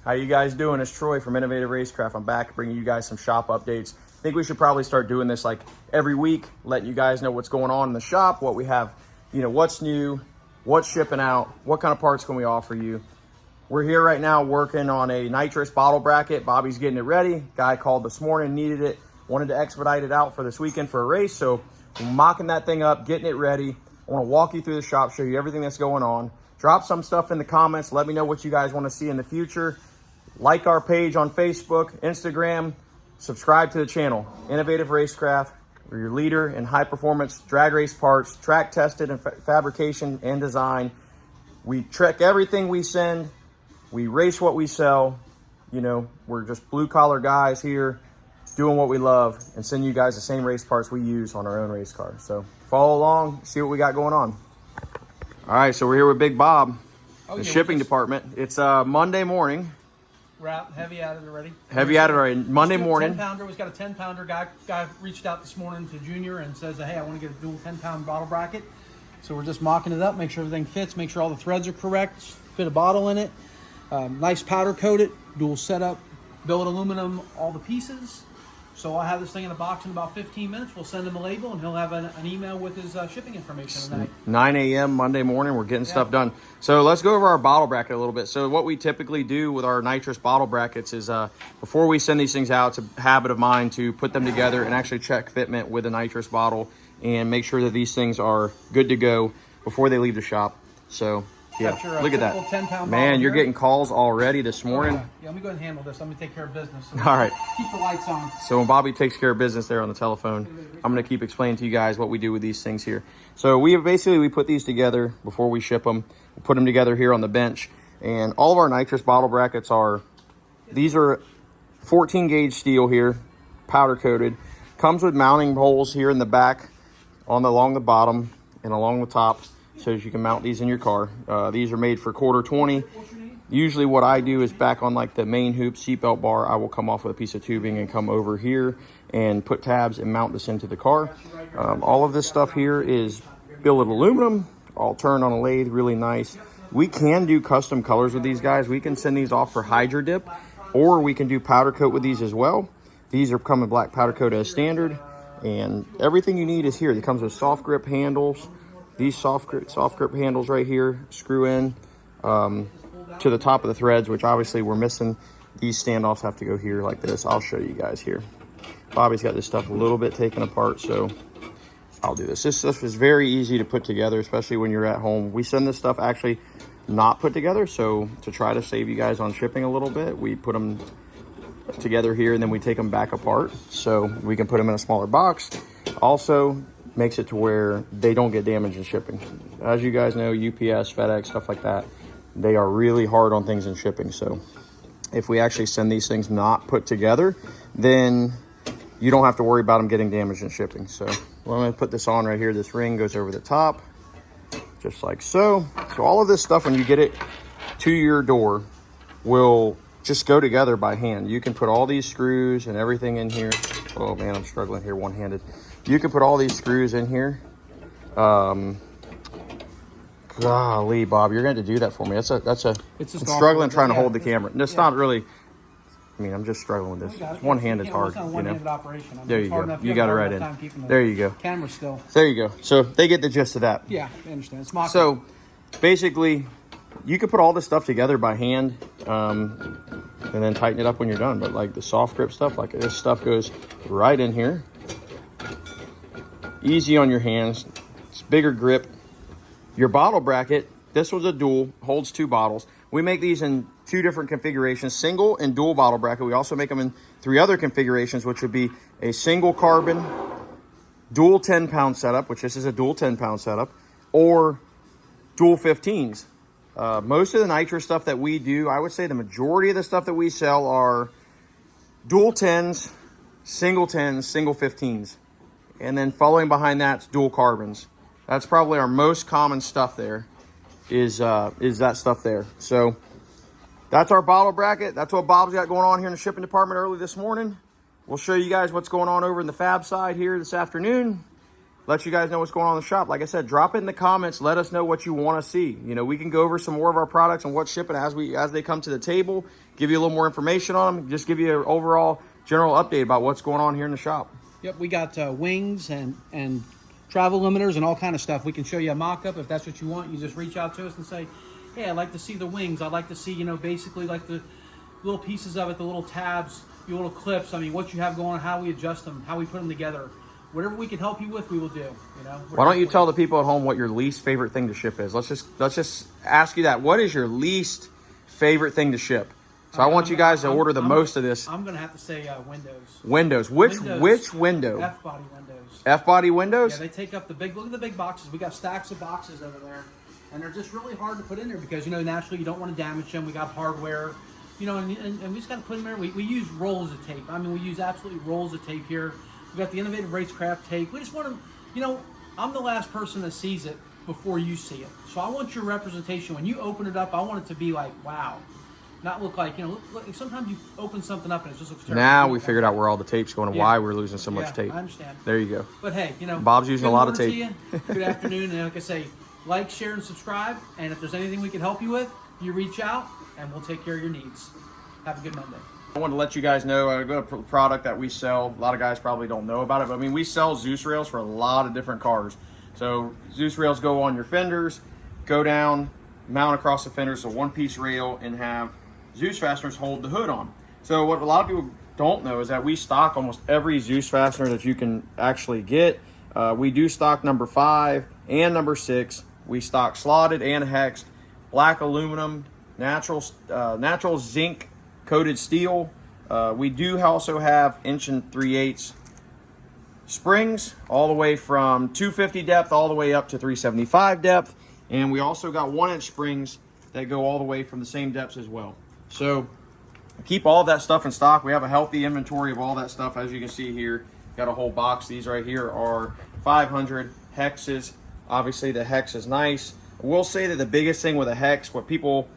How you guys doing? It's Troy from Innovative Racecraft. I'm back bringing you guys some shop updates. I think we should probably start doing this like every week, letting you guys know what's going on in the shop, what we have, what's new, what's shipping out, what kind of parts can we offer you. We're here right now working on a Nitrous bottle bracket. Bobby's getting it ready. Guy called this morning, needed it, wanted to expedite it out for this weekend for a race. So we're mocking that thing up, getting it ready. I want to walk you through the shop, show you everything that's going on. Drop some stuff in the comments. Let me know what you guys want to see in the future. Like our page on Facebook, Instagram, subscribe to the channel. Innovative Racecraft, we're your leader in high performance drag race parts, track tested and fabrication and design. We check everything we send. We race what we sell. We're just blue collar guys here doing what we love and send you guys the same race parts we use on our own race cars. So follow along, see what we got going on. All right, so we're here with Big Bob, the shipping department. It's Monday morning. We're out heavy at it already. Heavy at it already. Monday morning. 10-pounder. We've got a 10-pounder. Guy reached out this morning to Junior and says, hey, I want to get a dual 10-pound bottle bracket. So we're just mocking it up, make sure everything fits, make sure all the threads are correct, fit a bottle in it. Nice powder coated, dual setup, billet aluminum, all the pieces. So I'll have this thing in a box in about 15 minutes. We'll send him a label and he'll have an email with his shipping information tonight. 9 a.m. Monday morning, we're getting stuff done. So let's go over our bottle bracket a little bit. So what we typically do with our Nitrous bottle brackets is before we send these things out, it's a habit of mine to put them together and actually check fitment with a Nitrous bottle and make sure that these things are good to go before they leave the shop. So yeah, look at that. 10-pound man, you're getting calls already this morning. Yeah, let me go ahead and handle this. Let me take care of business. So all right. Keep the lights on. So when Bobby takes care of business there on the telephone, I'm going to keep explaining to you guys what we do with these things here. So we put these together before we ship them. We put them together here on the bench. And all of our Nitrous bottle brackets these are 14 gauge steel here, powder coated. Comes with mounting holes here in the back, along the bottom and along the top, so that you can mount these in your car. These are made for quarter 20. Usually what I do is back on like the main hoop seatbelt bar, I will come off with a piece of tubing and come over here and put tabs and mount this into the car. All of this stuff here is billet aluminum, all turned on a lathe, really nice. We can do custom colors with these guys. We can send these off for hydro dip, or we can do powder coat with these as well. These are coming black powder coat as standard, and everything you need is here. It comes with soft grip handles. These soft grip handles right here screw in to the top of the threads, which obviously we're missing. These standoffs have to go here like this. I'll show you guys here. Bobby's got this stuff a little bit taken apart, so I'll do this. This stuff is very easy to put together, especially when you're at home. We send this stuff actually not put together, so to try to save you guys on shipping a little bit, we put them together here and then we take them back apart so we can put them in a smaller box. Also makes it to where they don't get damaged in shipping. As you guys know, UPS, FedEx, stuff like that, they are really hard on things in shipping. So if we actually send these things not put together, then you don't have to worry about them getting damaged in shipping. So I'm gonna put this on right here. This ring goes over the top, just like so. So all of this stuff, when you get it to your door, will just go together by hand. You can put all these screws and everything in here. Oh man, I'm struggling here one-handed. You can put all these screws in here. Golly, Bob, you're going to do that for me. I'm struggling trying to hold the camera. It's not really, I'm just struggling with this. One-handed hard, operation. There you go. You got it right in. There you go. Camera still. There you go. So they get the gist of that. Yeah, I understand. It's mock. So basically, you could put all this stuff together by hand and then tighten it up when you're done. But like the soft grip stuff, like this stuff goes right in here. Easy on your hands. It's bigger grip. Your bottle bracket, this was a dual, holds 2 bottles. We make these in 2 different configurations, single and dual bottle bracket. We also make them in 3 other configurations, which would be a single carbon, dual 10-pound setup, which this is a dual 10-pound setup, or dual 15s. Most of the Nitrous stuff that we do, I would say the majority of the stuff that we sell are dual 10s, single 15s. And then following behind that's dual carbons. That's probably our most common stuff there, is that stuff there. So that's our bottle bracket. That's what Bob's got going on here in the shipping department early this morning. We'll show you guys what's going on over in the fab side here this afternoon. let you guys know what's going on in the shop. Like I said, drop it in the comments. Let us know what you want to see. You know, we can go over some more of our products and what's shipping as they come to the table, give you a little more information on them, just give you an overall general update about what's going on here in the shop. Yep, we got wings and travel limiters and all kind of stuff. We can show you a mock-up if that's what you want. You just reach out to us and say, hey, I'd like to see the wings. I'd like to see, you know, basically like the little pieces of it, the little tabs, the little clips. I mean, what you have going on, how we adjust them, how we put them together. Whatever we can help you with, we will do. You know. Why don't you tell the people at home what your least favorite thing to ship is? Let's just ask you that. What is your least favorite thing to ship? So I want you guys to order the most of this. I'm gonna have to say windows. Windows. Which window? F-body windows. F-body windows? Yeah, they take up the big. Look at the big boxes. We got stacks of boxes over there, and they're just really hard to put in there because, you know, naturally you don't want to damage them. We got hardware, you know, and we just got to put them there. We use rolls of tape. I mean, we use absolutely rolls of tape here. We got the Innovative Racecraft tape. We just want to, you know, I'm the last person that sees it before you see it. So I want your representation. When you open it up, I want it to be like, wow. Not look like, you know, look, sometimes you open something up and it just looks terrible. Now we figured out where all the tape's going and why we're losing so much tape. I understand. There you go. But hey, you know, Bob's using a lot of tape. Good afternoon. And like I say, like, share, and subscribe. And if there's anything we can help you with, you reach out and we'll take care of your needs. Have a good Monday. I wanted to let you guys know a product that we sell. A lot of guys probably don't know about it, but I mean, we sell Zeus rails for a lot of different cars. So Zeus rails go on your fenders, go down, mount across the fenders, so one-piece rail, and have Zeus fasteners hold the hood on. So what a lot of people don't know is that we stock almost every Zeus fastener that you can actually get. We do stock number 5 and number 6. We stock slotted and hexed, black aluminum, natural zinc coated steel. We do also have 1 3/8 springs, all the way from 250 depth all the way up to 375 depth. And we also got 1-inch springs that go all the way from the same depths as well. So keep all that stuff in stock. We have a healthy inventory of all that stuff. As you can see here, got a whole box. These right here are 500 hexes. Obviously the hex is nice. I will say that the biggest thing with a hex, what people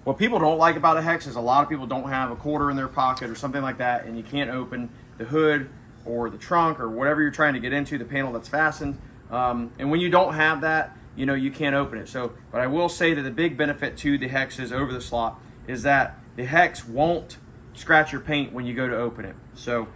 don't like about a hex is a lot of people don't have a quarter in their pocket or something like that, and you can't open the hood or the trunk or whatever you're trying to get into, the panel that's fastened. And when you don't have that, you know, you can't open it. So, but I will say that the big benefit to the hexes over the slot is that the hex won't scratch your paint when you go to open it. So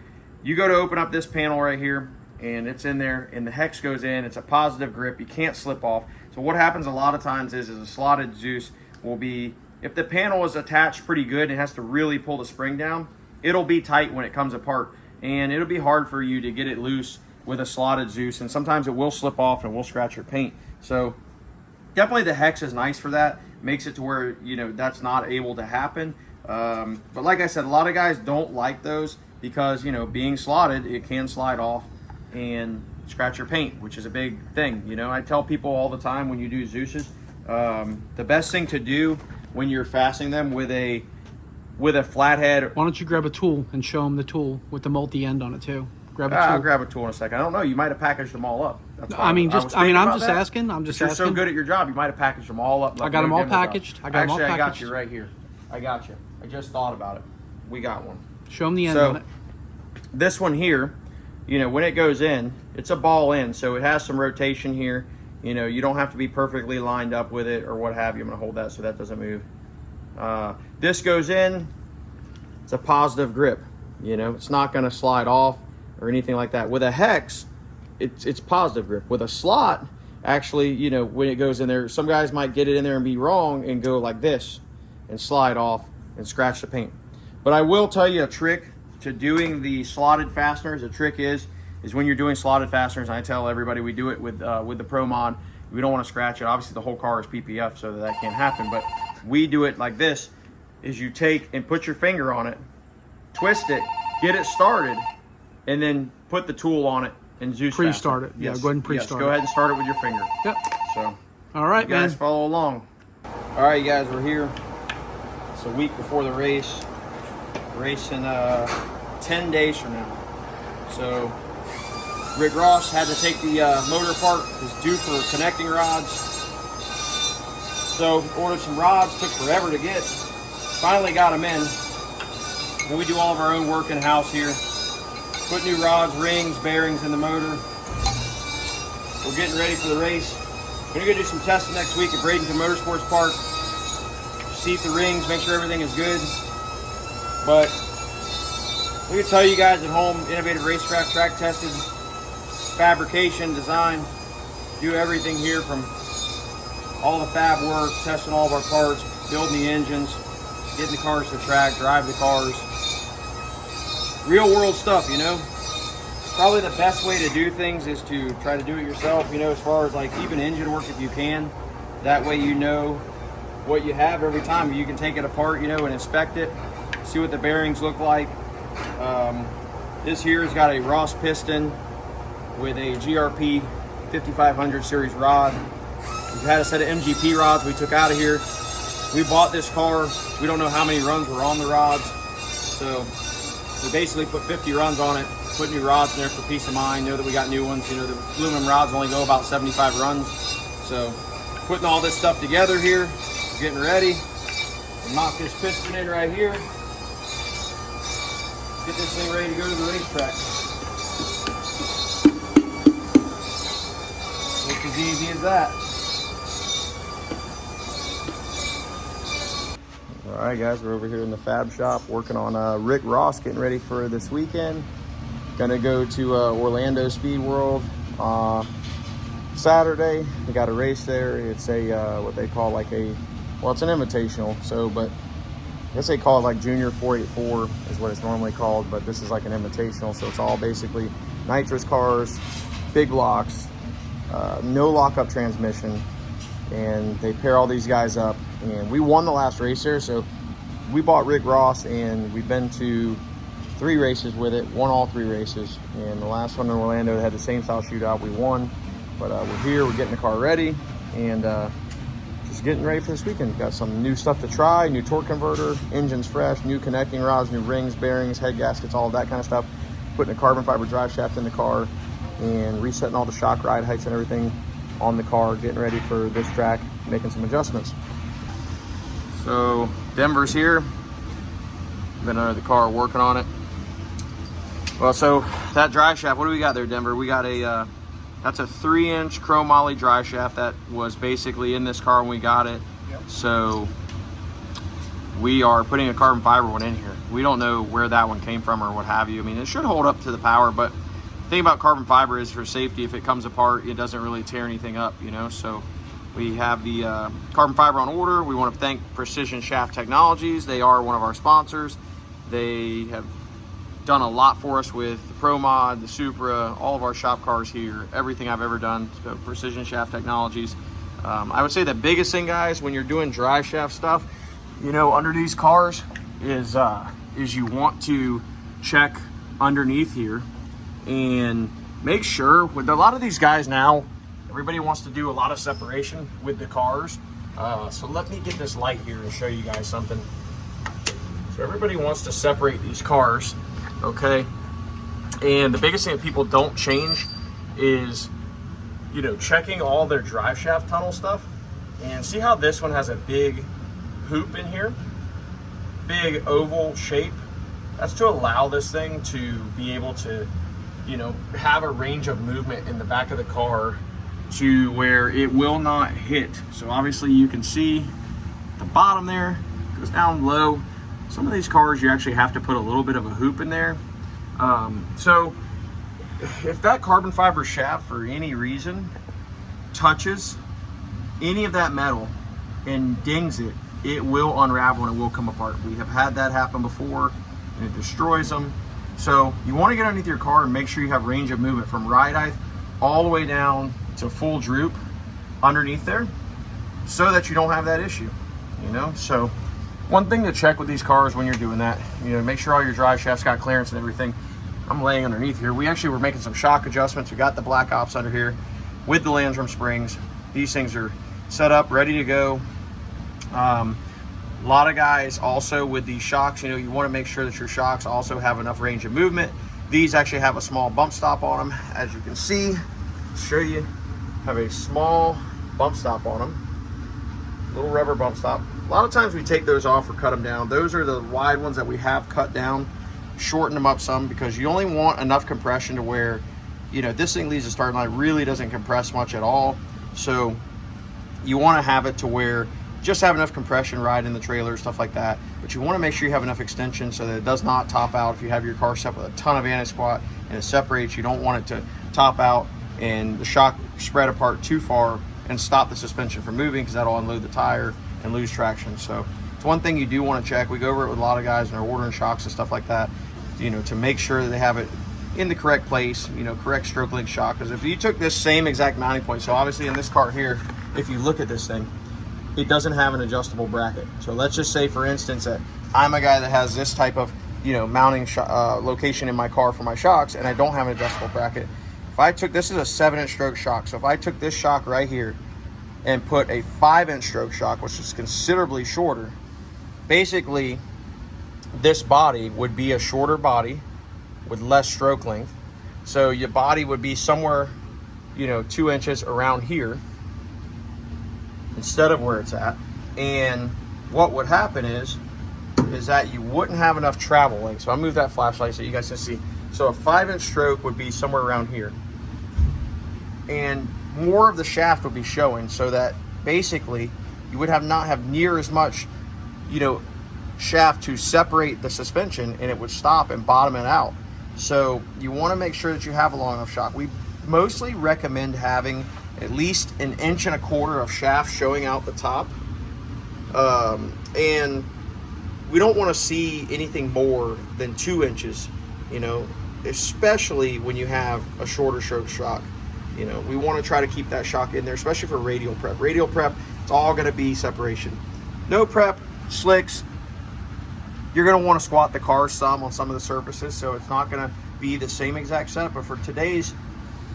you go to open up this panel right here, and it's in there, and the hex goes in. It's a positive grip. You can't slip off. So what happens a lot of times is a slotted Zeus will be, if the panel is attached pretty good and it has to really pull the spring down, it'll be tight when it comes apart, and it'll be hard for you to get it loose with a slotted Zeus, and sometimes it will slip off and will scratch your paint. So definitely the hex is nice for that. Makes it to where, you know, that's not able to happen. But like I said, a lot of guys don't like those because, you know, being slotted, it can slide off and scratch your paint, which is a big thing. You know, I tell people all the time when you do Zeuses, the best thing to do when you're fastening them with a flathead. Why don't you grab a tool and show them the tool with the multi-end on it too? Grab a tool. I'll grab a tool in a second. I don't know. You might have packaged them all up. That's I mean, I'm just asking. You're so good at your job. You might have packaged them all up. I got them all packaged. I got you right here. I got you. I just thought about it. We got one. Show them the end on it. This one here, you know, when it goes in, it's a ball in, so it has some rotation here. You know, you don't have to be perfectly lined up with it or what have you. I'm going to hold that so that doesn't move. This goes in. It's a positive grip. You know, it's not going to slide off or anything like that. With a hex, it's positive grip. With a slot, actually, you know, when it goes in there, some guys might get it in there and be wrong and go like this and slide off and scratch the paint. But I will tell you a trick to doing the slotted fasteners. The trick is when you're doing slotted fasteners, and I tell everybody we do it with the Pro Mod. We don't want to scratch it. Obviously, the whole car is PPF, so that can't happen. But we do it like this: is you take and put your finger on it, twist it, get it started, and then put the tool on it and Zeus pre-start it. Yes. Yeah, go ahead and pre-start Go ahead and start it with your finger. Yep. So, all right, you guys follow along. All right, you guys, we're here. It's a week before the race. Racing 10 days from now. So Rick Ross had to take the motor apart. It's due for connecting rods. So ordered some rods. Took forever to get. Finally got them in. Then we do all of our own work in house here. Put new rods, rings, bearings in the motor. we're getting ready for the race. We're gonna go do some testing next week at Bradenton Motorsports Park. Seat the rings, make sure everything is good. But we can tell you guys at home, innovative racecraft, track tested, fabrication, design, do everything here from all the fab work, testing all of our parts, building the engines, getting the cars to the track, drive the cars. Real world stuff, you know. Probably the best way to do things is to try to do it yourself, you know, as far as like even engine work if you can. That way you know what you have every time. You can take it apart, you know, and inspect it, see what the bearings look like. This here has got a Ross piston with a GRP 5500 series rod. We've had a set of MGP rods we took out of here. We bought this car. We don't know how many runs were on the rods. So we basically put 50 runs on it, put new rods in there for peace of mind, know that we got new ones. You know, the aluminum rods only go about 75 runs. So putting all this stuff together here, getting ready. Knock this piston in right here. Get this thing ready to go to the racetrack. It's as easy as that. All right, guys, we're over here in the fab shop working on Rick Ross, getting ready for this weekend. Gonna go to Orlando Speedworld Saturday. We got a race there. It's a what they call like a, well, it's an invitational. So, but I guess they call it like Junior 484 is what it's normally called, but this is like an invitational. So it's all basically nitrous cars, big blocks, no lockup transmission, and they pair all these guys up. And we won the last race there, so we bought Rick Ross, and we've been to 3 races with it, won all 3 races. And the last one in Orlando had the same style shootout, we won. But we're here, we're getting the car ready, and just getting ready for this weekend. Got some new stuff to try, new torque converter, engines fresh, new connecting rods, new rings, bearings, head gaskets, all of that kind of stuff. Putting a carbon fiber drive shaft in the car and resetting all the shock ride heights and everything on the car, getting ready for this track, making some adjustments. So Denver's here, been under the car working on it. Well, so that drive shaft, what do we got there, Denver? We got a, that's a 3-inch chromoly drive shaft that was basically in this car when we got it. Yep. So we are putting a carbon fiber one in here. We don't know where that one came from or what have you. I mean, it should hold up to the power, but the thing about carbon fiber is for safety, if it comes apart, it doesn't really tear anything up, you know? So we have the carbon fiber on order. We want to thank Precision Shaft Technologies. They are one of our sponsors. They have done a lot for us with the Pro Mod, the Supra, all of our shop cars here, everything I've ever done. So Precision Shaft Technologies. I would say the biggest thing, guys, when you're doing drive shaft stuff, you know, under these cars is you want to check underneath here and make sure. With a lot of these guys now, everybody wants to do a lot of separation with the cars. So let me get this light here and show you guys something. So everybody wants to separate these cars, okay? And the biggest thing that people don't change is, you know, checking all their drive shaft tunnel stuff. And see how this one has a big hoop in here? Big oval shape. That's to allow this thing to be able to, you know, have a range of movement in the back of the car to where it will not hit. So obviously you can see the bottom there goes down low. Some of these cars you actually have to put a little bit of a hoop in there. So if that carbon fiber shaft for any reason touches any of that metal and dings it, it will unravel and it will come apart. We have had that happen before and it destroys them. So you want to get underneath your car and make sure you have range of movement from ride height all the way down to full droop underneath there, so that you don't have that issue, you know? So one thing to check with these cars when you're doing that, you know, make sure all your drive shafts got clearance and everything. I'm laying underneath here. We actually were making some shock adjustments. We got the Black Ops under here with the Landrum springs. These things are set up, ready to go. A lot of guys also with these shocks, you know, you want to make sure that your shocks also have enough range of movement. These actually have a small bump stop on them. As you can see, I'll show you, have a small bump stop on them. Little rubber bump stop. A lot of times we take those off or cut them down. Those are the wide ones that we have cut down, shorten them up some, because you only want enough compression to where you know, this thing leaves the starting line, really doesn't compress much at all. So you want to have it to where just have enough compression ride in the trailer, stuff like that. But you want to make sure you have enough extension so that it does not top out. If you have your car set with a ton of anti-squat and it separates, you don't want it to top out and the shock spread apart too far and stop the suspension from moving, because that'll unload the tire and lose traction. So it's one thing you do want to check. We go over it with a lot of guys when they're ordering shocks and stuff like that, you know, to make sure that they have it in the correct place, you know, correct stroke length shock. Because if you took this same exact mounting point, so obviously in this car here, if you look at this thing, it doesn't have an adjustable bracket. So let's just say, for instance, that I'm a guy that has this type of, you know, mounting location in my car for my shocks, and I don't have an adjustable bracket. If I took, this is a 7-inch stroke shock, so if I took this shock right here and put a 5-inch stroke shock, which is considerably shorter, basically this body would be a shorter body with less stroke length. So your body would be somewhere, you know, 2 inches around here instead of where it's at. And what would happen is that you wouldn't have enough travel length. So I'll move that flashlight so you guys can see. So a 5-inch stroke would be somewhere around here, and more of the shaft would be showing, so that basically you would not have near as much, you know, shaft to separate the suspension, and it would stop and bottom it out. So you want to make sure that you have a long enough shock. We mostly recommend having at least 1.25 inches of shaft showing out the top, and we don't want to see anything more than 2 inches, you know, especially when you have a shorter stroke shock. You know, we want to try to keep that shock in there, especially for radial prep. Radial prep, it's all going to be separation. No prep, slicks, you're going to want to squat the car some on some of the surfaces, so it's not going to be the same exact setup. But for today's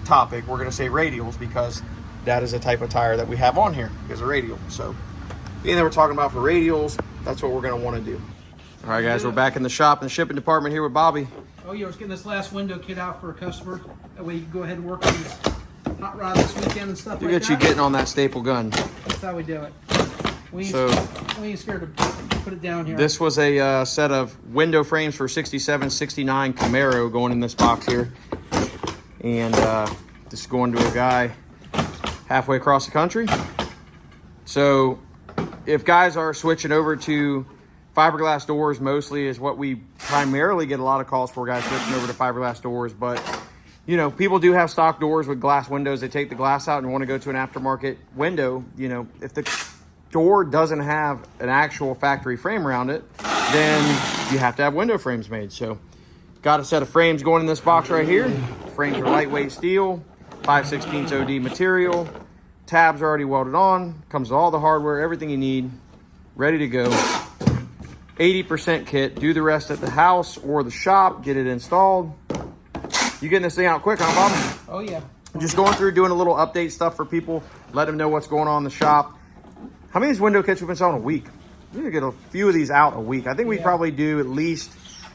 topic, we're going to say radials, because that is a type of tire that we have on here, is a radial. So being that we're talking about for radials, that's what we're going to want to do. All right, guys, we're back in the shop in the shipping department here with Bobby. Oh yeah, I was getting this last window kit out for a customer. That way you can go ahead and work on this hot rod this weekend and stuff Look like at that. you getting on that staple gun. That's how we do it. We ain't scared to put it down here. This was a set of window frames for 67, 69 Camaro going in this box here. And this is going to a guy halfway across the country. So if guys are switching over to fiberglass doors, mostly is what we primarily get a lot of calls for, guys switching over to fiberglass doors. But you know, people do have stock doors with glass windows. They take the glass out and want to go to an aftermarket window. You know, if the door doesn't have an actual factory frame around it, then you have to have window frames made. So got a set of frames going in this box right here. Frames are lightweight steel, 5/16 OD material. Tabs are already welded on. Comes with all the hardware, everything you need, ready to go. 80% kit. Do the rest at the house or the shop. Get it installed. You getting this thing out quick, huh, Bob? Oh yeah. Just going through, doing a little update stuff for people, let them know what's going on in the shop. How many of these window kits we've been selling a week? We need to get a few of these out a week. I think we probably do at least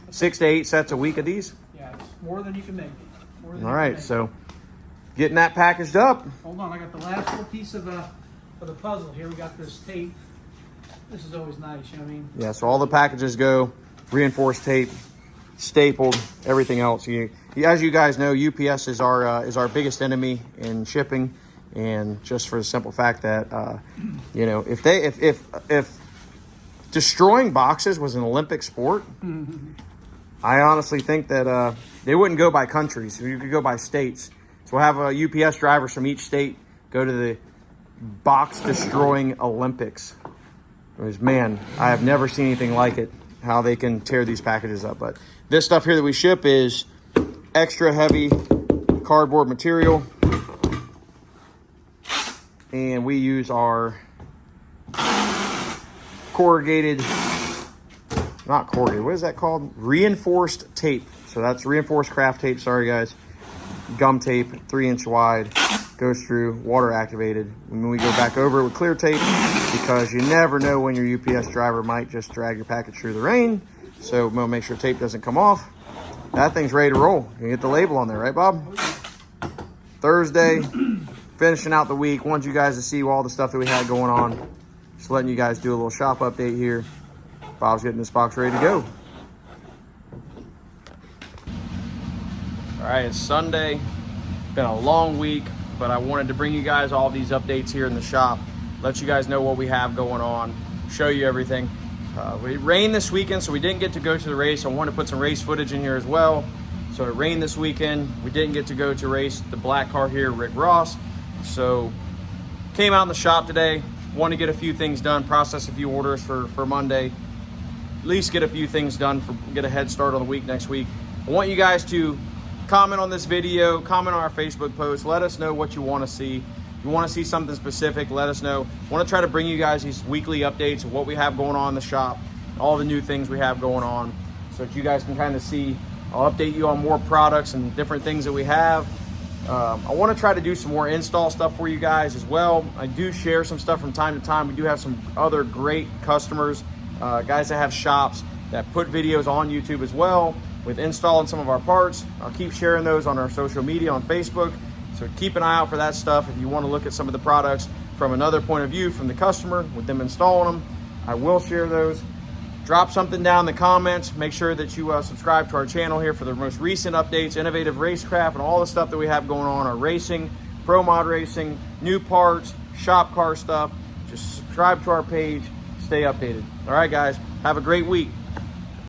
6 to 8 sets a week of these. Yeah, it's more than you can make. All right, so getting that packaged up. Hold on, I got the last little piece of the puzzle here. We got this tape. This is always nice, you know what I mean? Yeah, so all the packages go, reinforced tape, stapled, everything else. As you guys know, UPS is our biggest enemy in shipping, and just for the simple fact that you know, if destroying boxes was an Olympic sport, I honestly think that they wouldn't go by countries. You could go by states. So we'll have UPS drivers from each state go to the box destroying Olympics. Man, I have never seen anything like it, how they can tear these packages up. But this stuff here that we ship is extra heavy cardboard material, and we use our corrugated, not corrugated, what is that called? Reinforced tape. So that's reinforced craft tape, sorry guys. Gum tape, 3-inch wide, goes through, water activated. When we go back over it with clear tape, because you never know when your UPS driver might just drag your package through the rain. So we'll make sure tape doesn't come off. That thing's ready to roll. You get the label on there, right, Bob? Thursday, finishing out the week. Wanted you guys to see all the stuff that we had going on. Just letting you guys do a little shop update here. Bob's getting this box ready to go. All right, it's Sunday. been a long week, but I wanted to bring you guys all these updates here in the shop, let you guys know what we have going on, show you everything. It rained this weekend, so we didn't get to go to the race. I wanted to put some race footage in here as well. So it rained this weekend. We didn't get to go to race the black car here, Rick Ross. So came out in the shop today, wanted to get a few things done, process a few orders for Monday, at least get a few things done, get a head start on the week next week. I want you guys to comment on this video, comment on our Facebook post, let us know what you want to see. If you want to see something specific, let us know. I want to try to bring you guys these weekly updates of what we have going on in the shop, all the new things we have going on, so that you guys can kind of see. I'll update you on more products and different things that we have. I want to try to do some more install stuff for you guys as well. I do share some stuff from time to time. We do have some other great customers, guys that have shops that put videos on YouTube as well with installing some of our parts. I'll keep sharing those on our social media on Facebook. So keep an eye out for that stuff. If you want to look at some of the products from another point of view from the customer with them installing them, I will share those. Drop something down in the comments. Make sure that you subscribe to our channel here for the most recent updates, innovative racecraft, and all the stuff that we have going on, our racing, pro mod racing, new parts, shop car stuff. Just subscribe to our page, stay updated. All right, guys, have a great week.